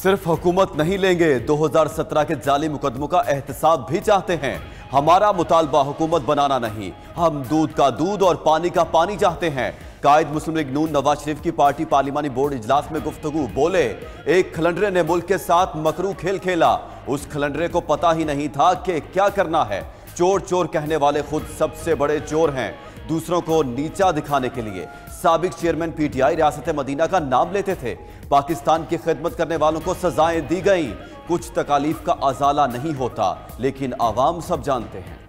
सिर्फ हुकूमत नहीं लेंगे, 2017 के जाली मुकदमों का एहतसाब भी चाहते हैं। हमारा मुतालबा हुकूमत बनाना नहीं, हम दूध का दूध और पानी का पानी चाहते हैं। कायद मुस्लिम लीग नून नवाज शरीफ की पार्टी पार्लिमानी बोर्ड इजलास में गुफ्तगू। बोले, एक खलंडरे ने मुल्क के साथ मकरू खेल खेला, उस खलंडरे को पता ही नहीं था कि क्या करना है। चोर चोर कहने वाले खुद सबसे बड़े चोर हैं, दूसरों को नीचा दिखाने के लिए साबिक चेयरमैन पीटीआई रियासत मदीना का नाम लेते थे। पाकिस्तान की खिदमत करने वालों को सजाएं दी गई। कुछ तकालीफ का अजाला नहीं होता, लेकिन आवाम सब जानते हैं।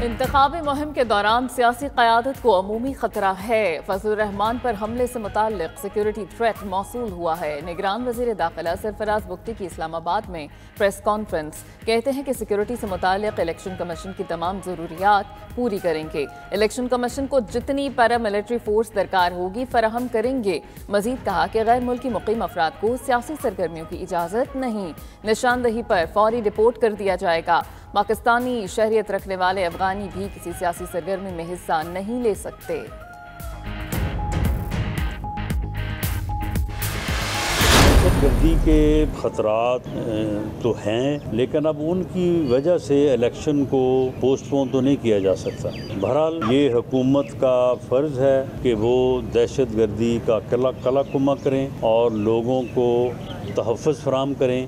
इंतखाबी मुहिम के दौरान सियासी क़यादत को अमूमी खतरा है। फजलुर रहमान पर हमले से मुताल्लिक सिक्योरिटी थ्रेट मौसूल हुआ है। निगरान वज़ीर दाखिला सरफराज बुख्ती की इस्लामाबाद में प्रेस कॉन्फ्रेंस। कहते हैं कि सिक्योरिटी से मुताल्लिक इलेक्शन कमीशन की तमाम ज़रूरियात पूरी करेंगे। इलेक्शन कमीशन को जितनी पैरा मिलिट्री फोर्स दरकार होगी फराहम करेंगे। मजीद कहा कि गैर मुल्की मुकीम अफराद को सियासी सरगर्मियों की इजाज़त नहीं, निशानदही पर फौरी रिपोर्ट कर दिया जाएगा। पाकिस्तानी शहरियत रखने वाले अफगानी भी किसी सियासी सरगर्मी में हिस्सा नहीं ले सकते। गर्दी के खतरात तो हैं, लेकिन अब उनकी वजह से इलेक्शन को पोस्टपोन तो नहीं किया जा सकता। बहरहाल ये हुकूमत का फ़र्ज़ है कि वो दहशत गर्दी का कलाकुमा करें और लोगों को तहफ़्फ़ुज़ फराहम करें।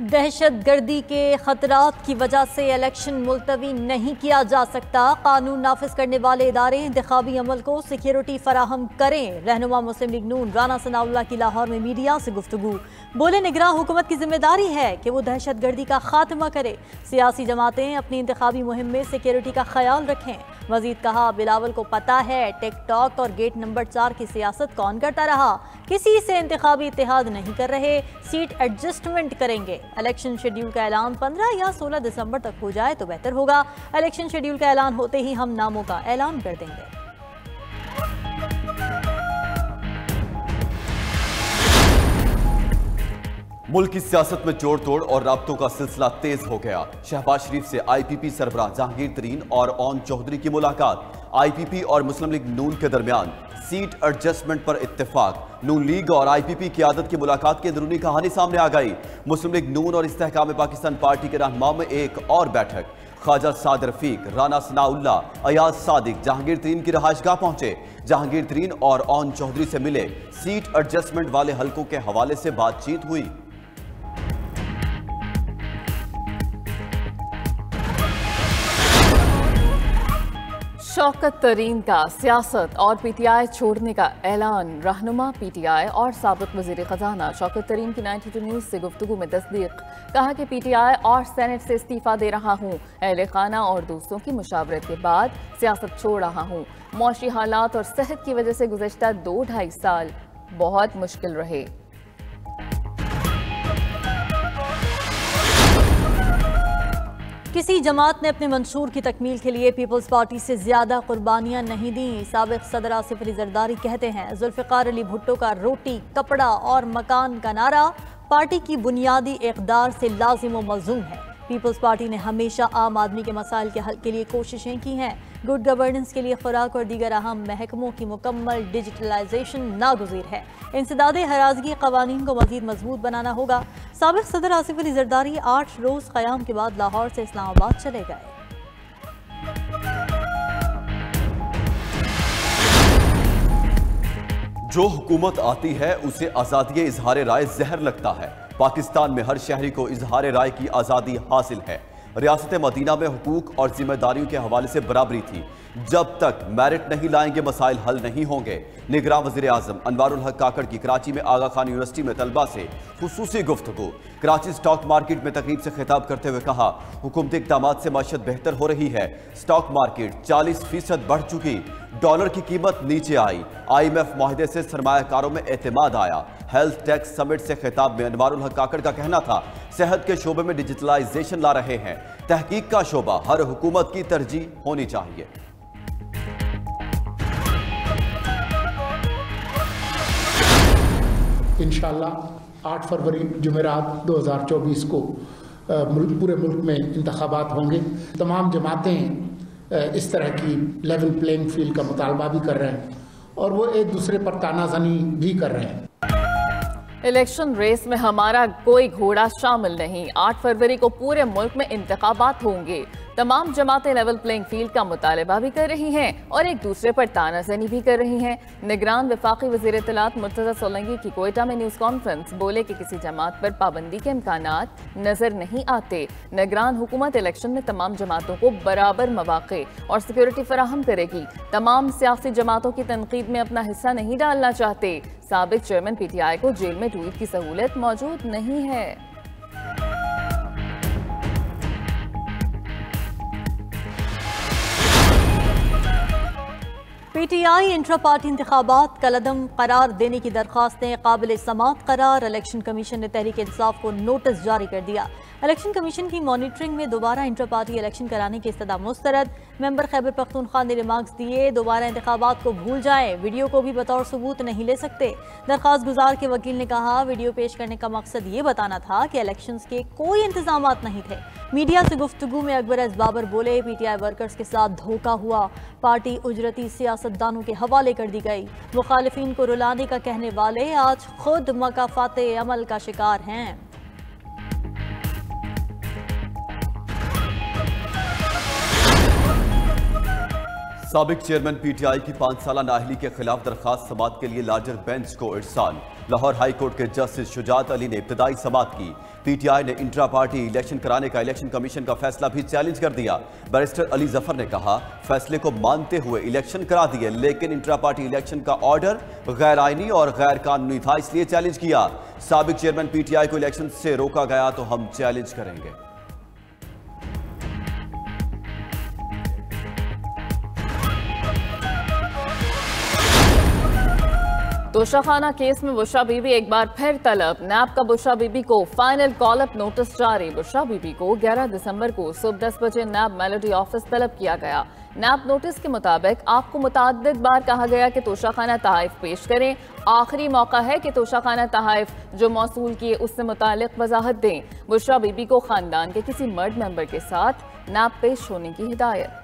दहशत गर्दी के खतरात की वजह से इलेक्शन मुलतवी नहीं किया जा सकता। कानून नाफिज करने वाले इदारे इंतखाबी अमल को सिक्योरिटी फराहम करें। रहनुमा मुस्लिम लीग नून राना सनाउल्लाह की लाहौर में मीडिया से गुफ्तगू। बोले, निगरान हुकूमत की जिम्मेदारी है कि वो दहशत गर्दी का खात्मा करे। सियासी जमातें अपनी इंतखाबी मुहिम में सिक्योरिटी का ख्याल रखें। मजीद कहा, बिलावल को पता है टिकटॉक और गेट नंबर 4 की सियासत कौन करता रहा। किसी से इंतखाबी इत्तेहाद नहीं कर रहे, सीट एडजस्टमेंट करेंगे। इलेक्शन शेड्यूल का ऐलान 15 या 16 दिसंबर तक हो जाए तो बेहतर होगा। इलेक्शन शेड्यूल का ऐलान होते ही हम नामों का ऐलान कर देंगे। मुल्क की सियासत में जोड़ तोड़ और राब्तों का सिलसिला तेज हो गया। शहबाज शरीफ से आईपीपी सरबराह जहांगीर तरीन और ओन चौधरी की मुलाकात। आईपीपी और मुस्लिम लीग नून के दरमियान सीट एडजस्टमेंट पर इत्तेफाक। नून लीग और आईपीपी क़यादत की मुलाकात की अंदरूनी कहानी सामने आ गई। मुस्लिम लीग नून और इस्तेहकाम पाकिस्तान पार्टी के रहनुमाओं में एक और बैठक। ख्वाजा साद रफीक, राना सनाउल्लाह, अयाज सादिक जहांगीर तरीन की रहायशगाह पहुंचे। जहांगीर तरीन और ओन चौधरी से मिले। सीट एडजस्टमेंट वाले हलकों के हवाले से बातचीत हुई। शौकत तरीन का सियासत और पीटीआई छोड़ने का ऐलान। रहनुमा पीटीआई और साबिक वज़ीर ख़जाना शौकत तरीन की 92 न्यूज़ से गुफ्तगू में तस्दीक। कहा कि पीटीआई और सेनेट से इस्तीफ़ा दे रहा हूँ। अहले खाना और दोस्तों की मुशावरत के बाद सियासत छोड़ रहा हूँ। मौशी हालात और सेहत की वजह से गुज़श्ता 2-2.5 साल बहुत मुश्किल रहे। किसी जमात ने अपने मंशूर की तकमील के लिए पीपल्स पार्टी से ज्यादा कुर्बानियां नहीं दी। साबिक सदर आसिफ अली जरदारी कहते हैं, जुल्फ़िकार अली भुट्टो का रोटी, कपड़ा और मकान का नारा पार्टी की बुनियादी इक़दार से लाजिम व मलज़ूम है। पीपल्स पार्टी ने हमेशा आम आदमी के मसाइल के हल के लिए कोशिशें की हैं। गुड गवर्नेंस के लिए खुराक और दीगर अहम महकमों की मुकम्मल डिजिटलाइजेशन नागुज़ीर है। इंसदादे हराजगी क़वानीन को मज़ीद मजबूत बनाना होगा। साबिक़ सदर आसिफ अली जरदारी 8 रोज़ क़याम के बाद लाहौर से इस्लामाबाद चले गए। जो हुकूमत आती है उसे आज़ादी इजहार राय जहर लगता है। पाकिस्तान में हर शहरी को इजहार राय की आज़ादी हासिल है। रियासत मदीना में हुकूक और जिम्मेदारियों के हवाले से बराबरी थी। जब तक मेरिट नहीं लाएंगे मसाइल हल नहीं होंगे। निगरान वज़ीर आज़म अनवारुल हक काकड़ की कराची में आगा खान यूनिवर्सिटी में तलबा से खुसूसी गुफ्तगू। कराची स्टॉक मार्केट में तकरीब से खिताब करते हुए कहा, हुकूमती इक़दामात से माशत बेहतर हो रही है। स्टॉक मार्केट 40% बढ़ चुकी। डॉलर की कीमत नीचे आई। IMF मुआहदे से सरमायाकारों में एतमाद आया। हेल्थ टैक्स समिट से खिताब में अनवारुल हक काकड़ का कहना था, सेहत के शोबे में डिजिटलाइजेशन ला रहे हैं। तहकीक का शोबा हर हुकूमत की तरजीह होनी चाहिए। इंशाअल्लाह 8 फरवरी जुमेरात 2024 को पूरे मुल्क में इंतखाबात होंगे। तमाम जमातें इस तरह की लेवल प्लेइंग फील्ड का मुतालबा भी कर रहे हैं और वो एक दूसरे पर तानाज़नी भी कर रहे हैं। इलेक्शन रेस में हमारा कोई घोड़ा शामिल नहीं। 8 फरवरी को पूरे मुल्क में इंतखाबात होंगे। तमाम जमातें लेवल प्लेइंग फील्ड का मुतालबा भी कर रही हैं और एक दूसरे पर तानाज़नी भी कर रही हैं। निगरान वफाकी वज़ीर इत्तलात मुर्तज़ा सोलंकी की कोयटा में न्यूज़ कॉन्फ्रेंस, बोले कि किसी जमात पर पाबंदी के इम्कानात नजर नहीं आते। निगरान हुकूमत इलेक्शन में तमाम जमातों को बराबर मौक़े और सिक्योरिटी फराहम करेगी। तमाम सियासी जमातों की तनकीद में अपना हिस्सा नहीं डालना चाहते। साबिक चेयरमैन PTI को जेल में ट्वीट की सहूलत मौजूद नहीं है। PTI इंट्रा पार्टी इंतखाबात कलअदम करार देने की दरख्वास्तें काबिल समाअत करार। इलेक्शन कमीशन ने तहरीक इंसाफ को नोटिस जारी कर दिया। इलेक्शन कमीशन की मॉनिटरिंग में दोबारा इंट्रा पार्टी इलेक्शन कराने की इस्तदा मुस्तरद। मेंबर खैबर पख्तूनख्वा ने रिमार्क्स दिए, दोबारा इंतखाबात को भूल जाएं, वीडियो को भी बतौर सबूत नहीं ले सकते। दरख्वास्त गुजार के वकील ने कहा, वीडियो पेश करने का मकसद ये बताना था कि इलेक्शंस के कोई इंतजामात नहीं थे। मीडिया से गुफ्तगू में अकबर एस बाबर बोले, PTI वर्कर्स के साथ धोखा हुआ, पार्टी उजरती सियासतदानों के हवाले कर दी गई। मुखालिफिन को रुलाने का कहने वाले आज खुद मकाफाते अमल का शिकार हैं। साबिक चेयरमैन PTI की 5 साला नाअहली के खिलाफ दरखास्त समाअत के लिए लार्जर बेंच को इरसाल। लाहौर हाई कोर्ट के जस्टिस शुजात अली ने इब्तदाई समाअत की। PTI ने इंट्रा पार्टी इलेक्शन कराने का इलेक्शन कमीशन का फैसला भी चैलेंज कर दिया। बैरिस्टर अली जफर ने कहा, फैसले को मानते हुए इलेक्शन करा दिए, लेकिन इंट्रा पार्टी इलेक्शन का ऑर्डर गैर आईनी और गैर कानूनी था, इसलिए चैलेंज किया। साबिक चेयरमैन PTI को इलेक्शन से रोका गया तो हम चैलेंज करेंगे। तोशाखाना केस में बुशरा बीबी एक बार फिर तलब। नैब का बुशरा बीबी को फाइनल कॉल अप नोटिस जारी। बुशरा बीबी को 11 दिसंबर को सुबह 10 बजे नैब मेलोडी ऑफिस तलब किया गया। नैब नोटिस के मुताबिक आपको मुताद्दिद बार कहा गया कि तोशाखाना तहाइफ पेश करें। आखिरी मौका है कि तोशाखाना तहाइफ जो मौसूल किए उससे मुतालिक वजाहत दें। बुशरा बीबी को खानदान के किसी मर्द मेंबर के साथ नैब पेश होने की हिदायत।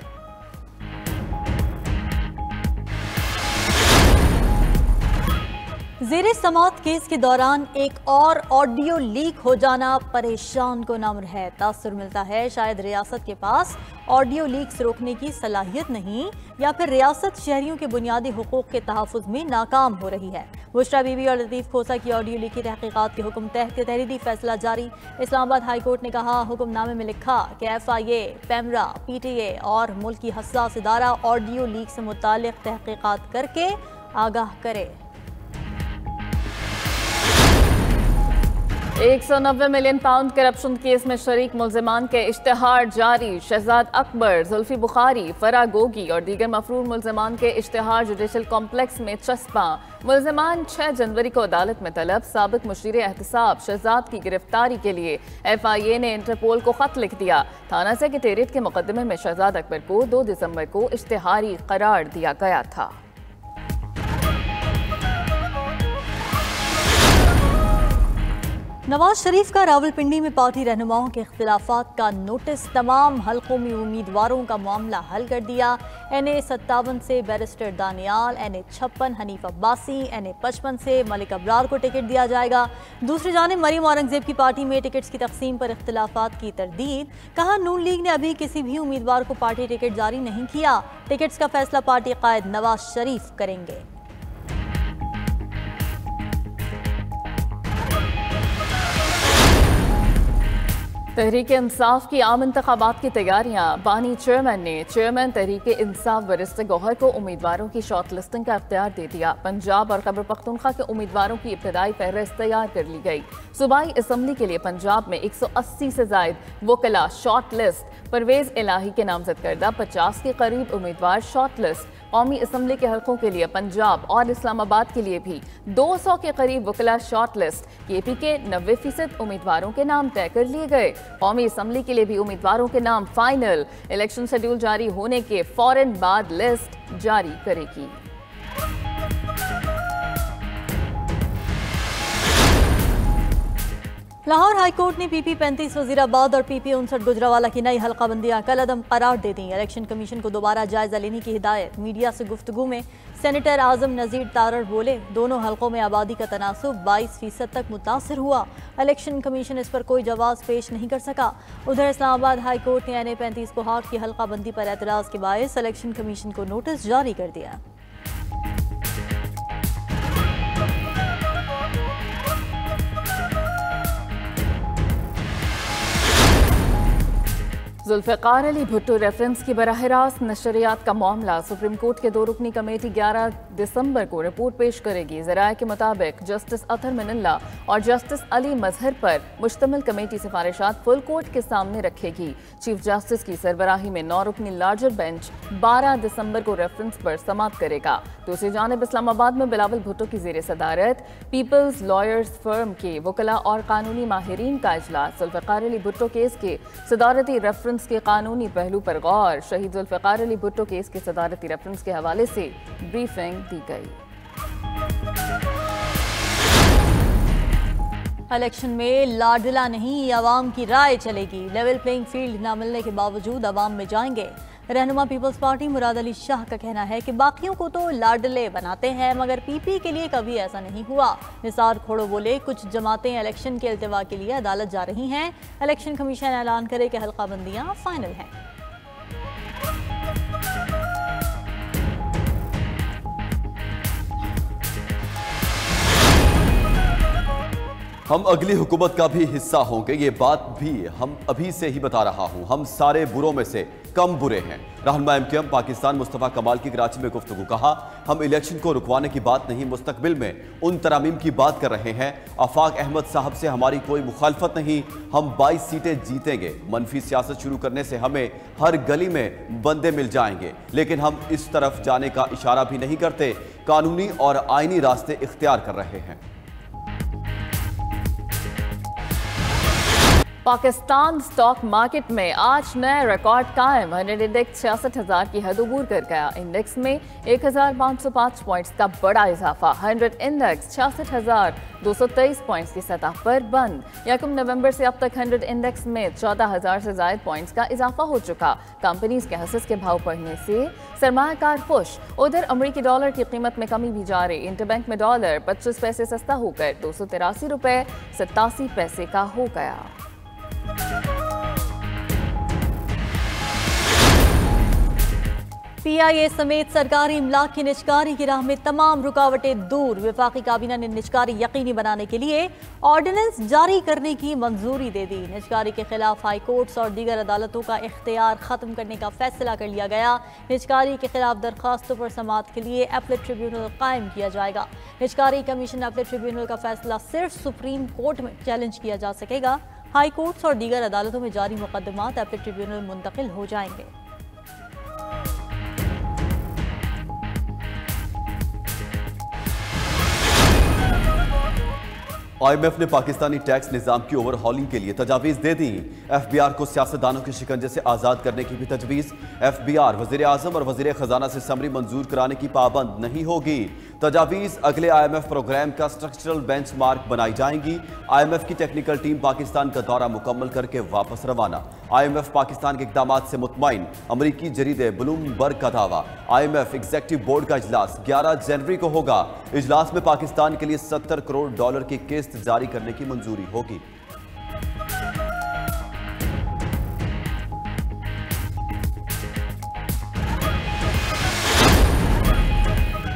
ज़ेरे समाअत केस के दौरान एक और ऑडियो लीक हो जाना परेशान को नम्र है। तासुर मिलता है शायद रियासत के पास ऑडियो लीक्स रोकने की सलाहियत नहीं, या फिर रियासत शहरियों के बुनियादी हुकूक के तहफ़्फ़ुज़ में नाकाम हो रही है। बुशरा बीबी और लतीफ़ खोसा की ऑडियो लीक की तहक़ीक़ात के हुक्म तहत तहरीरी फैसला जारी। इस्लामाबाद हाई कोर्ट ने कहा, हुक्मनामे में लिखा कि FIA, पैमरा, PTA और मुल्क की हसास इदारा ऑडियो लीक से मुताल्लिक़ तहक़ीक़ात करके आगाह करे। 190 मिलियन पाउंड करप्शन केस में शरीक मुल्ज़िमान के इश्तिहार जारी। शहजाद अकबर, जुल्फी बुखारी, फरा गोगी और दीगर मफरूर मुल्ज़िमान के इश्तिहार जुडिशल कॉम्प्लेक्स में चस्पा। मुल्ज़िमान 6 जनवरी को अदालत में तलब। साबिक मुशीर एहतसाब शहजाद की गिरफ्तारी के लिए FIA ने इंटरपोल को खत लिख दिया। थाना सेक्रेटेरिएट के मुकदमे में शहजाद अकबर को 2 दिसंबर को इश्तिहारी करार दिया गया था। नवाज शरीफ का रावलपिंडी में पार्टी रहनुमाओं के इख्तिलाफात का नोटिस। तमाम हल्कों में उम्मीदवारों का मामला हल कर दिया। NA 57 से barrister Daniyal, NA 56 Hanif Abbasi, NA 55 से मलिक अबरार को टिकट दिया जाएगा। दूसरी जानिब मरीम औरंगजेब की पार्टी में टिकट्स की तकसीम पर इख्तिलाफात की तरदीद। कहा, नून लीग ने अभी किसी भी उम्मीदवार को पार्टी टिकट जारी नहीं किया। टिकट्स का फैसला पार्टी कायद नवाज शरीफ करेंगे। तहरीक इंसाफ की आम इंतखाबात की तैयारियां। बानी चेयरमैन ने चेयरमैन तहरीक इंसाफ बैरिस्टर गौहर को उम्मीदवारों की शॉर्ट लिस्टिंग का इख्तियार दे दिया। पंजाब और खैबर पख्तूनख्वा के उम्मीदवारों की इब्तदाई फहरिस्त तैयार कर ली गई। सूबाई असम्बली के लिए पंजाब में 180 से जायद वकला शॉर्ट लिस्ट। परवेज इलाही के नामजद करदा 50 के करीब उम्मीदवार शॉर्ट लिस्ट। कौमी असम्बली के हल्कों के लिए पंजाब और इस्लामाबाद के लिए भी 200 के करीब वकला शॉर्ट लिस्ट। KP के 90% उम्मीदवारों के नाम तय कर लिए गए। कौमी असम्बली के लिए भी उम्मीदवारों के नाम फाइनल। इलेक्शन शेड्यूल जारी होने के फौरन बाद लिस्ट जारी करेगी। लाहौर हाईकोर्ट ने PP 35 वजीराबाद और PP 59 गुजरावाला की नई हल्काबंदियां कलअदम करार दे दी। इलेक्शन कमीशन को दोबारा जायजा लेने की हिदायत। मीडिया से गुफ्तगू में सेनेटर आजम नज़ीर तारड़ बोले, दोनों हल्कों में आबादी का तनासुब 22% तक मुतासर हुआ। इलेक्शन कमीशन इस पर कोई जवाब पेश नहीं कर सका। उधर इस्लामाबाद हाई कोर्ट ने NA 35 कोहाट की हल्काबंदी पर एतराज़ के बायस इलेक्शन कमीशन को नोटिस जारी कर दिया। जुल्फ़िकार अली भुट्टो रेफरेंस की बराह रास्त नशरियात का मामला। सुप्रीम कोर्ट के 2 रुकनी कमेटी 11 दिसंबर को रिपोर्ट पेश करेगी। ज़राए के मुताबिक जस्टिस अतहर मिनल्ला और जस्टिस अली मजहर पर मुश्तमिल कमेटी सिफारिशात फुल कोर्ट के सामने रखेगी। चीफ जस्टिस की सरबराही में 9 रुकनी लार्जर बेंच 12 दिसंबर को रेफरेंस पर समाप्त करेगा। दूसरी जानिब इस्लामाबाद में बिलावल भुट्टो की ज़ेर सदारत पीपल्स लॉयर्स फर्म के वकला और कानूनी माहिरीन का इजलास। जुल्फ़िकार अली भुट्टो केस के सदारती रेफरेंस के कानूनी पहलू पर गौर। शहीद जुल्फ़िकार अली भुट्टो केस के सदारती रेफरेंस के हवाले से ब्रीफिंग दी गई। इलेक्शन में लाडला नहीं, आवाम की राय चलेगी। लेवल प्लेइंग फील्ड न मिलने के बावजूद आवाम में जाएंगे। रहनुमा पीपल्स पार्टी मुराद अली शाह का कहना है कि बाकियों को तो लाडले बनाते हैं मगर PP के लिए कभी ऐसा नहीं हुआ। निसार खोड़ो बोले, कुछ जमातें इलेक्शन के इल्तिवा के लिए अदालत जा रही हैं। इलेक्शन कमीशन ऐलान करे कि हल्काबंदियां फाइनल हैं। हम अगली हुकूमत का भी हिस्सा होंगे, ये बात भी हम अभी से ही बता रहा हूं। हम सारे बुरों में से कम बुरे हैं। रहनुमा MKM पाकिस्तान मुस्तफ़ा कमाल की कराची में गुफ्तगू। कहा, हम इलेक्शन को रुकवाने की बात नहीं, मुस्तकबिल में उन तरामीम की बात कर रहे हैं। आफाक अहमद साहब से हमारी कोई मुखालफत नहीं। हम 22 सीटें जीतेंगे। मनफी सियासत शुरू करने से हमें हर गली में बंदे मिल जाएंगे, लेकिन हम इस तरफ जाने का इशारा भी नहीं करते। कानूनी और आईनी रास्ते इख्तियार कर रहे हैं। पाकिस्तान स्टॉक मार्केट में आज नया रिकॉर्ड कायम। 100 इंडेक्स 66,000 की हद अबूर कर गया। इंडेक्स में 1,505 पॉइंट्स का बड़ा इजाफा। 100 इंडेक्स 66,223 पॉइंट्स की सतह पर बंद। 1 नवंबर से अब तक 100 इंडेक्स में 14,000 से ज्यादा पॉइंट्स का इजाफा हो चुका। कंपनीज के हसस के भाव बढ़ने से सरमायाकार खुश। उधर अमरीकी डॉलर की कीमत में कमी भी जारी। इंटरबैंक में डॉलर 25 पैसे सस्ता होकर 283 रुपए 87 पैसे का हो गया। PIA समेत सरकारी इमलाक की निजकारी की राह में तमाम रुकावटें दूर। वफाकी काबीना ने निजकारी यकीनी बनाने के लिए ऑर्डिनेंस जारी करने की मंजूरी दे दी। निजकारी के खिलाफ हाई कोर्ट्स और दीगर अदालतों का इख्तियार खत्म करने का फैसला कर लिया गया। निजकारी के खिलाफ दरखास्तों पर समाअत के लिए अपीलेट ट्रिब्यूनल कायम किया जाएगा। निजकारी कमीशन अपीलेट ट्रिब्यूनल का फैसला सिर्फ सुप्रीम कोर्ट में चैलेंज किया जा सकेगा। हाई कोर्ट्स और दीगर अदालतों में जारी मुकदमात अपीलेट ट्रिब्यूनल मुंतकिल हो जाएंगे। IMF ने पाकिस्तानी टैक्स निज़ाम की ओवरहॉलिंग के लिए तजावीज़ दे दी। FBR को सियासतदानों के शिकंजे से आज़ाद करने की भी तजवीज़। FBR वज़ीर आज़म और वज़ीर ख़जाना से समरी मंजूर कराने की पाबंद नहीं होगी। तजावीज़ अगले IMF प्रोग्राम का स्ट्रक्चरल बेंचमार्क बनाई जाएंगी। IMF की टेक्निकल टीम पाकिस्तान का दौरा मुकम्मल करके वापस रवाना। IMF पाकिस्तान के इक़दामात से मुतमईन। अमरीकी जरीदे ब्लूमबर्ग का दावा। IMF एग्जीक्यूटिव बोर्ड का इजलास 11 जनवरी को होगा। इजलास में पाकिस्तान के लिए $70 करोड़ की किस्त जारी करने की मंजूरी होगी।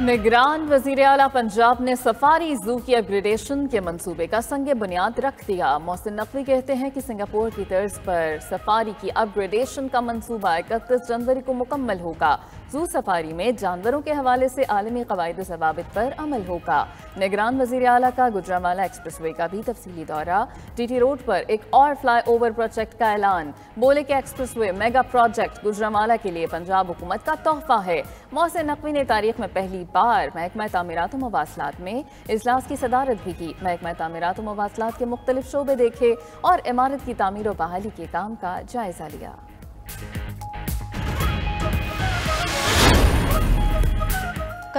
निगरान वज़ीर आला पंजाब ने सफारी जू की अपग्रेडेशन के मंसूबे का संगे बुनियाद रख दिया। मोहसिन नकवी कहते हैं कि सिंगापुर की तर्ज पर सफारी की अपग्रेडेशन का मंसूबा 31 जनवरी को मुकम्मल होगा। जू सफारी में जानवरों के हवाले से आलमी कवायद व ज़वाबित पर अमल होगा। निगरान वज़ीर आला का गुजरांवाला एक्सप्रेसवे का भी तफसीली दौरा। TT रोड पर एक और फ्लाई ओवर प्रोजेक्ट का ऐलान। बोले कि एक्सप्रेसवे मेगा प्रोजेक्ट गुजरांवाला के लिए पंजाब हुकूमत का तोहफा है। मोहसिन नकवी ने तारीख में पहली बार महकमा तामीरात व मवासलात में इजलास की सदारत भी की। महकमा तामीरात व मवासलात के मुख्तलिफ शोबे देखे और इमारत की तामीर व बहाली के काम का जायजा लिया।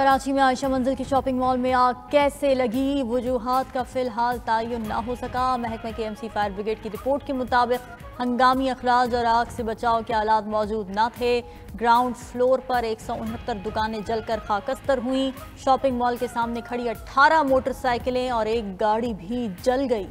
कराची में आयशा मंजिल की शॉपिंग मॉल में आग कैसे लगी, वजूहात का फिलहाल तयन ना हो सका। महकमे KMC फायर ब्रिगेड की रिपोर्ट के मुताबिक हंगामी अखराज और आग से बचाव के आलात मौजूद न थे। ग्राउंड फ्लोर पर 169 दुकानें जलकर खाकस्तर हुई। शॉपिंग मॉल के सामने खड़ी 18 मोटरसाइकिलें और एक गाड़ी भी जल गई।